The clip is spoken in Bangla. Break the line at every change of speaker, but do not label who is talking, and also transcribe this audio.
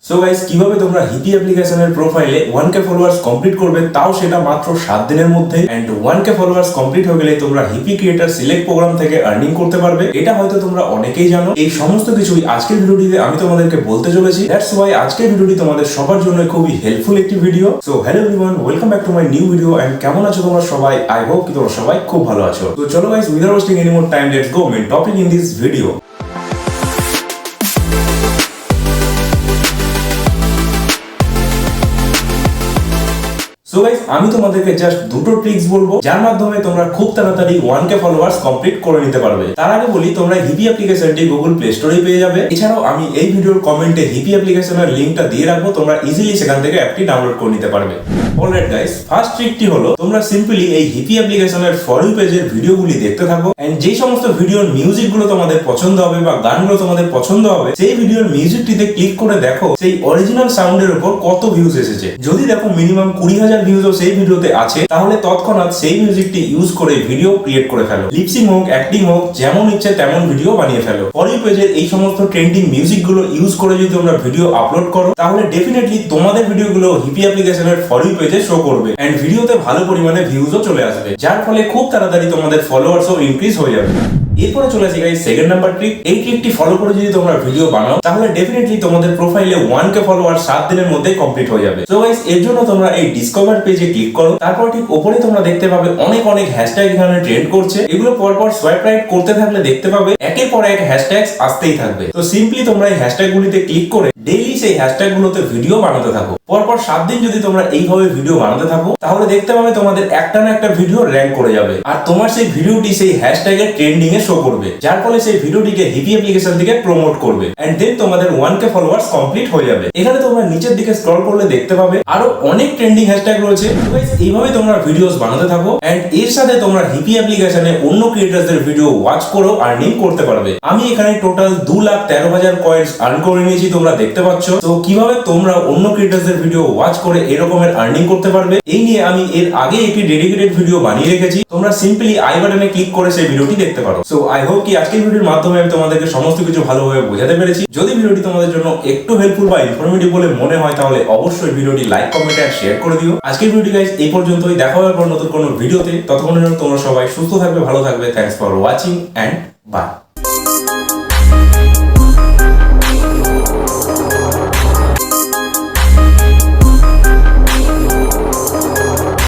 সো গাইস, কিভাবে তোমরা হিপি অ্যাপ্লিকেশনের প্রোফাইলে 1k ফলোয়ার্স কমপ্লিট করবে, তাও সেটা মাত্র 7 দিনের মধ্যে। এন্ড 1k ফলোয়ার্স কমপ্লিট হয়ে গেলে তোমরা হিপি ক্রিয়েটর সিলেক্ট প্রোগ্রাম থেকে আর্নিং করতে পারবে। এটা হয়তো তোমরা অনেকেই জানো। এই সমস্ত কিছুই আজকের ভিডিওটিতে আমি তোমাদেরকে বলতে চলেছি। দ্যাটস ওয়াই আজকের ভিডিওটি তোমাদের সবার জন্য খুবই হেল্পফুল একটি video. So hello everyone, welcome back to my new video. And কেমন আছো তোমরা সবাই? আই হোপ কি তোমরা সবাই খুব ভালো আছো। তো চলো guys, without wasting any more time, let's go main topic in this video. So guys, আমি তোমাদেরকে জাস্ট দুটো ট্রিক্স বলবো যার মাধ্যমে তোমরা খুব তাড়াতাড়ি 1k ফলোয়ার্স কমপ্লিট করে নিতে পারবে। তার আগে বলি, তোমরা হিপি অ্যাপ্লিকেশনটি গুগল প্লে স্টোরে পেয়ে যাবে। এছাড়াও আমি এই ভিডিওর কমেন্টে হিপি অ্যাপ্লিকেশনের লিংকটা দিয়ে রাখবো, তোমরা ইজিলি সেখান থেকে অ্যাপটি ডাউনলোড করে নিতে পারবে। অলরাইট গাইস, ফার্স্ট ট্রিকটি হলো তোমরা সিম্পলি এই হিপি অ্যাপ্লিকেশনের ফর ইউ পেজের ভিডিওগুলি দেখতে থাকো। এন্ড যেই সমস্ত ভিডিওর মিউজিকগুলো তোমাদের পছন্দ হবে বা গানগুলো তোমাদের পছন্দ হবে, সেই ভিডিওর মিউজিকটিতে ক্লিক করে দেখো সেই অরিজিনাল সাউন্ডের উপর কত ভিউজ এসেছে। যদি দেখো মিনিমাম 20,000 ভিউজও সেই ভিডিওতে আছে, তাহলে তৎক্ষণাৎ সেই মিউজিকটি ইউজ করে ভিডিও ক্রিয়েট করে ফেলো। লিপসিং হোক, অ্যাক্টিং হোক, যেমন ইচ্ছে তেমন ভিডিও বানিয়ে ফেলো। ফর ইউ পেজের এই সমস্ত ট্রেন্ডিং মিউজিকগুলো ইউজ করে যদি তোমরা ভিডিও আপলোড করো, তাহলে ডেফিনেটলি তোমাদের ভিডিওগুলো হিপি অ্যাপ্লিকেশনের ফর ইউ পেজে শো করবে। এন্ড ভিডিওতে ভালো পরিমাণে ভিউজও চলে আসবে, যার ফলে খুব তাড়াতাড়ি তোমাদের ফলোয়ার্সও ইনক্রিজ হয়ে যাবে। এরপরে চলে আসি গাইস সেকেন্ড নাম্বার ট্রিক। এই ট্রিকটি ফলো করে যদি তোমরা ভিডিও বানাও, তাহলে ডেফিনেটলি তোমাদের প্রোফাইলে 1k ফলোয়ার 7 দিনের মধ্যে কমপ্লিট হয়ে যাবে। সো গাইস, এর জন্য তোমরা এই ডিসকভার পেজে ক্লিক করো। তারপর ঠিক উপরে তোমরা দেখতে পাবে অনেক হ্যাশট্যাগ এখানে ট্রেন্ড করছে। এগুলো পরপর সোয়াইপ রাইট করতে থাকলে দেখতে পাবে একের পর এক হ্যাশট্যাগস আসতেই থাকবে। তো সিম্পলি তোমরা এই হ্যাশট্যাগ গুলিতে ক্লিক করে ডেইলি সেই হ্যাশট্যাগ গুলোতে ভিডিও বানাতে থাকো। পরপর 7 দিন যদি তোমরা এইভাবে ভিডিও বানাতে থাকো, তাহলে দেখতে পাবে তোমাদের একটা না একটা ভিডিও র‍্যাঙ্ক করে যাবে। আর তোমার সেই ভিডিওটি সেই হ্যাশট্যাগের ট্রেন্ডিং এ শো করবে, যার ফলে সেই ভিডিওটিকে হিপি অ্যাপ্লিকেশন থেকে প্রমোট করবে। এন্ড দেন তোমাদের 1k ফলোয়ার্স কমপ্লিট হয়ে যাবে। এখানে তোমরা নিচের দিকে স্ক্রল করলে দেখতে পাবে আরো অনেক ট্রেন্ডিং হ্যাশট্যাগ রয়েছে। এইভাবে তোমরা ভিডিওস বানাতে থাকো। এন্ড এর সাথে তোমরা হিপি অ্যাপ্লিকেশনে অন্য ক্রিয়েটরদের ভিডিও ওয়াচ করো, আর্নিং করতে পারবে। আমি এখানে টোটাল 2,13,000 কয়েন্স আর্ন করে নিয়েছি, তোমরা দেখতে পাচ্ছ। তো কিভাবে তোমরা অন্য ক্রিয়েটরদের ভিডিও ওয়াচ করে এরকমের আর্নিং করতে পারবে, এই নিয়ে আমি এর আগে একটি ডেডিকেটেড ভিডিও বানিয়ে রেখেছি। তোমরা সিম্পলি আই বাটনে ক্লিক করে সেই ভিডিওটি দেখতে পারো। সো আই হোপ কি আজকের ভিডিওর মাধ্যমে আমি তোমাদেরকে সমস্ত কিছু ভালোভাবে বোঝাতে পেরেছি। যদি ভিডিওটি তোমাদের জন্য একটু হেল্পফুল বা ইনফরমেটিভ বলে মনে হয়, তাহলে অবশ্যই ভিডিওটি লাইক, কমেন্ট আর শেয়ার করে দিও। আজকের ভিডিওটি গাইস এই পর্যন্তই। দেখা হবে পর নতুন কোনো ভিডিওতে। ততক্ষণের জন্য তোমরা সবাই সুস্থ থাকবে, ভালো থাকবে। Thanks for watching and by.